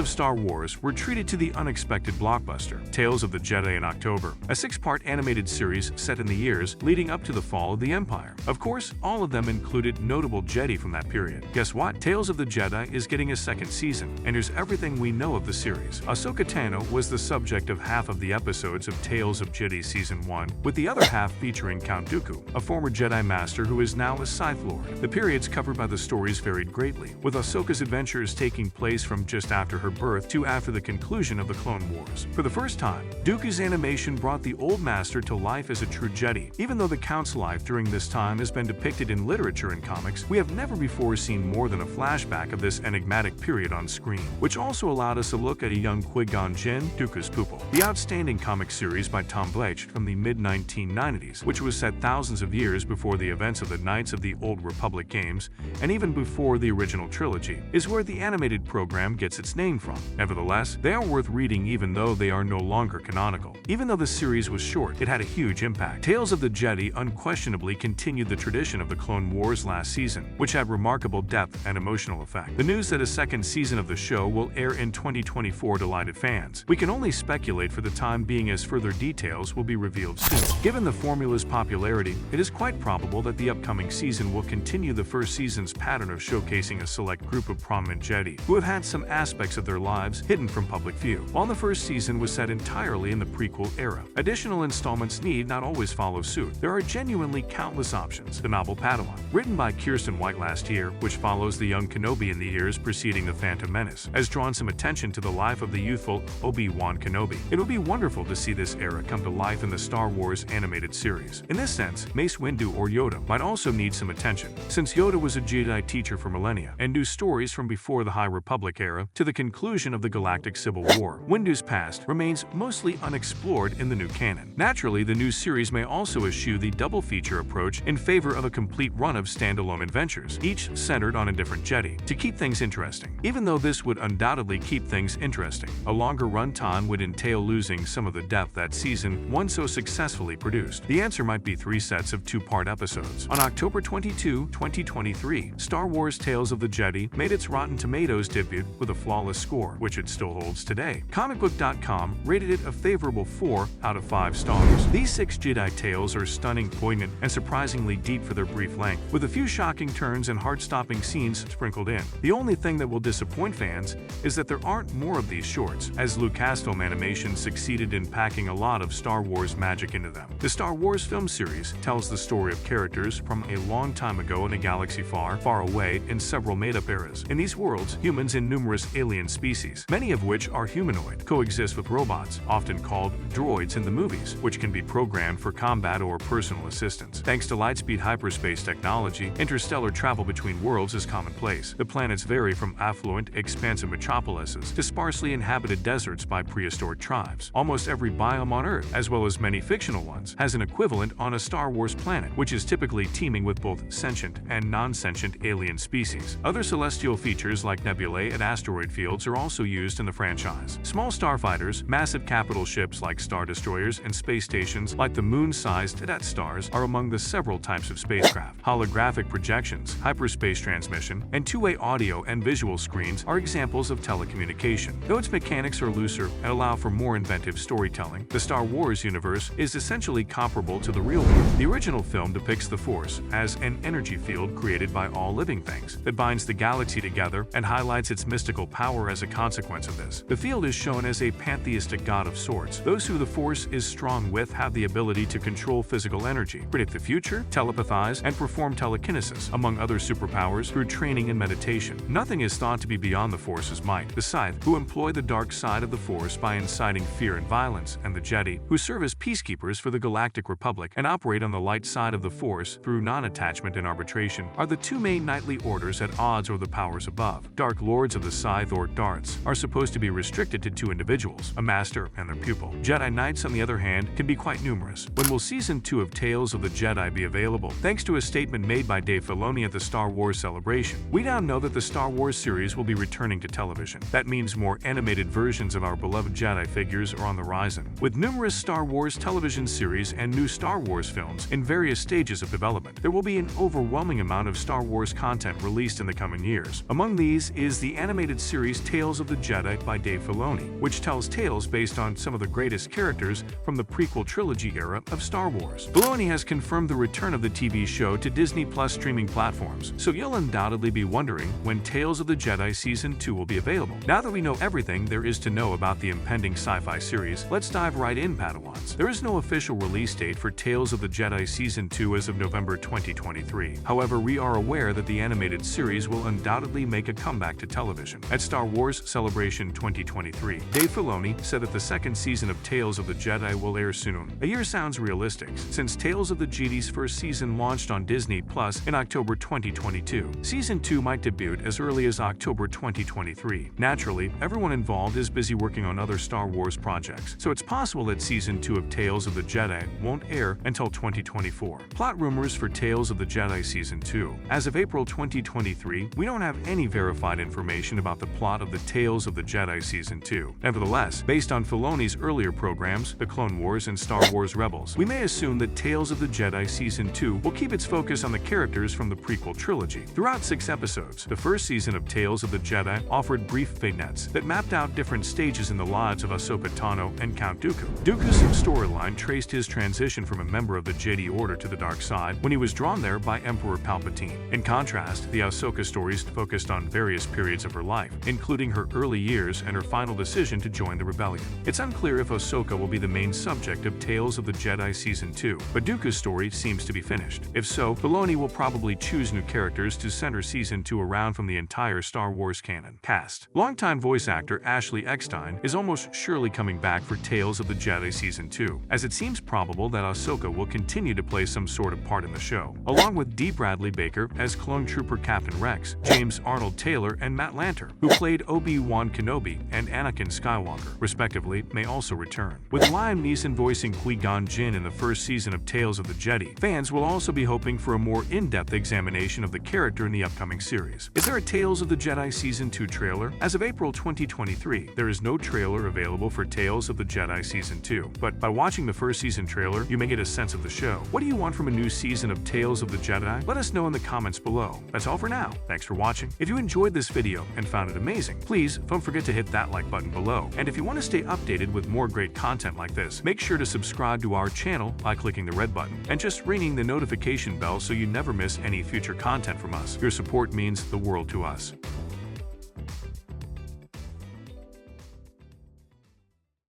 of Star Wars were treated to the unexpected blockbuster, Tales of the Jedi in October, a 6-part animated series set in the years leading up to the fall of the Empire. Of course, all of them included notable Jedi from that period. Guess what? Tales of the Jedi is getting a second season, and here's everything we know of the series. Ahsoka Tano was the subject of half of the episodes of Tales of Jedi Season 1, with the other half featuring Count Dooku, a former Jedi Master who is now a Sith Lord. The periods covered by the stories varied greatly, with Ahsoka's adventures taking place from just after her birth to after the conclusion of the Clone Wars. For the first time, Dooku's animation brought the old Master to life as a true Jedi. Even though the Count's life during this time has been depicted in literature and comics, we have never before seen more than a flashback of this enigmatic period on screen, which also allowed us a look at a young Qui-Gon Jinn, Dooku's pupil. The outstanding comic series by Tom Bleach from the mid-1990s, which was set thousands of years before the events of the Knights of the Old Republic games, and even before the original trilogy, is where the animated program gets its name from. Nevertheless, they are worth reading even though they are no longer canonical. Even though the series was short, it had a huge impact. Tales of the Jedi unquestionably continued the tradition of the Clone Wars last season, which had remarkable depth and emotional effect. The news that a second season of the show will air in 2024 delighted fans. We can only speculate for the time being as further details will be revealed soon. Given the formula's popularity, it is quite probable that the upcoming season will continue the first season's pattern of showcasing a select group of prominent Jedi who have had some aspects of their lives hidden from public view. While the first season was set entirely in the prequel era, additional installments need not always follow suit. There are genuinely countless options. The novel Padawan, written by Kirsten White last year, which follows the young Kenobi in the years preceding The Phantom Menace, has drawn some attention to the life of the youthful Obi-Wan Kenobi. It would be wonderful to see this era come to life in the Star Wars animated series. In this sense, Mace Windu or Yoda might also need some attention, since Yoda was a Jedi teacher for millennia and knew stories from before the High Republic era to the conclusion of the Galactic Civil War. Windu's past remains mostly unexplored in the new canon. Naturally, the new series may also eschew the double feature approach in favor of a complete run of standalone adventures, each centered on a different Jedi, to keep things interesting. Even though this would undoubtedly keep things interesting, a longer runtime would entail losing some of the depth that Season 1 so successfully produced. The answer might be 3 sets of 2-part episodes. On October 22, 2023, Star Wars Tales of the Jedi made its Rotten Tomatoes debut with a flawless score, which it still holds today. Comicbook.com rated it a favorable 4 out of 5 stars. These 6 Jedi tales are stunning, poignant, and surprisingly deep for their brief length, with a few shocking turns and heart-stopping scenes sprinkled in. The only thing that will disappoint fans is that there aren't more of these shorts, as Lucasfilm Animation succeeded in packing a lot of Star Wars magic into them. The Star Wars film series tells the story of characters from a long time ago in a galaxy far, far away in several made-up eras. In these worlds, humans and numerous alien species, many of which are humanoid, coexist with robots, often called droids in the movies, which can be programmed for combat or personal assistance. Thanks to lightspeed hyperspace technology, interstellar travel between worlds is commonplace. The planets vary from affluent, expansive metropolises to sparsely inhabited deserts by prehistoric tribes. Almost every biome on Earth, as well as many fictional ones, has an equivalent on a Star Wars planet, which is typically teeming with both sentient and non-sentient alien species. Other celestial features like nebulae and asteroid fields are also used in the franchise. Small starfighters, massive capital ships like Star Destroyers, and space stations like the moon-sized Death Stars are among the several types of spacecraft. Holographic projections, hyperspace transmission, and two-way audio and visual screens are examples of telecommunication. Though its mechanics are looser and allow for more inventive storytelling, the Star Wars universe is essentially comparable to the real world. The original film depicts the Force as an energy field created by all living things that binds the galaxy together and highlights its mystical power as a consequence of this. The field is shown as a pantheistic god of sorts. Those who the Force is strong with have the ability to control physical energy, predict the future, telepathize, and perform telekinesis, among other superpowers, through training and meditation. Nothing is thought to be beyond the Force's might. The Sith, who employ the dark side of the Force by inciting fear and violence, and the Jedi, who serve as peacekeepers for the Galactic Republic and operate on the light side of the Force through non-attachment and arbitration, are the two main knightly orders at odds with the powers above. Dark Lords of the Scythe, or Darts, are supposed to be restricted to 2 individuals, a master and their pupil. Jedi Knights, on the other hand, can be quite numerous. When will Season 2 of Tales of the Jedi be available? Thanks to a statement made by Dave Filoni at the Star Wars Celebration, we now know that the Star Wars series will be returning to television. That means more animated versions of our beloved Jedi figures are on the horizon, with numerous Star Wars television series and new Star Wars films in various stages of development. There will be an overwhelming amount of Star Wars content released in the coming years. Among these is the animated series Tales of the Jedi by Dave Filoni, which tells tales based on some of the greatest characters from the prequel trilogy era of Star Wars. Filoni has confirmed the return of the TV show to Disney Plus streaming platforms, so you'll undoubtedly be wondering when Tales of the Jedi Season 2 will be available. Now that we know everything there is to know about the impending sci-fi series, let's dive right in, Padawans. There is no official release date for Tales of the Jedi Season 2 as of November 2023. However, we are aware that the animated series will undoubtedly make a comeback to television. At Star Wars Celebration 2023, Dave Filoni said that the second season of Tales of the Jedi will air soon. A year sounds realistic, since Tales of the Jedi's first season launched on Disney Plus in October 2022. Season 2 might debut as early as October 2023. Naturally, everyone involved is busy working on other Star Wars projects, so it's possible that Season 2 of Tales of the Jedi won't air until 2024. Plot rumors for Tales of the Jedi Season 2. As of April 2023, we don't have any verified information about the plot of the Tales of the Jedi Season 2. Nevertheless, based on Filoni's earlier programs, The Clone Wars and Star Wars Rebels, we may assume that Tales of the Jedi Season 2 will keep its focus on the characters from the prequel trilogy. Throughout 6 episodes, the first season of Tales of the Jedi offered brief vignettes that mapped out different stages in the lives of Ahsoka Tano and Count Dooku. Dooku's storyline traced his transition from a member of the Jedi Order to the dark side when he was drawn there by Emperor Palpatine. In contrast, the Ahsoka stories focused on various periods of her life, including her early years and her final decision to join the rebellion. It's unclear if Ahsoka will be the main subject of Tales of the Jedi Season 2, but Dooku's story seems to be finished. If so, Filoni will probably choose new characters to center Season 2 around from the entire Star Wars canon. Cast. Longtime voice actor Ashley Eckstein is almost surely coming back for Tales of the Jedi Season 2, as it seems probable that Ahsoka will continue to play some sort of part in the show. Along with D. Bradley Baker as Clone Trooper Captain Rex, James Arnold Taylor and Matt Lanter, who played Obi-Wan Kenobi and Anakin Skywalker, respectively, may also return. With Liam Neeson voicing Qui-Gon Jinn in the first season of Tales of the Jedi, fans will also be hoping for a more in-depth examination of the character in the upcoming series. Is there a Tales of the Jedi Season 2 trailer? As of April 2023, there is no trailer available for Tales of the Jedi Season 2, but by watching the first season trailer, you may get a sense of the show. What do you want from a new season of Tales of the Jedi? Let us know in the comments below. That's all for now. Thanks for watching. If you enjoyed this video and found it amazing, please don't forget to hit that like button below. And if you want to stay updated with more great content like this, make sure to subscribe to our channel by clicking the red button and just ringing the notification bell so you never miss any future content from us. Your support means the world to us.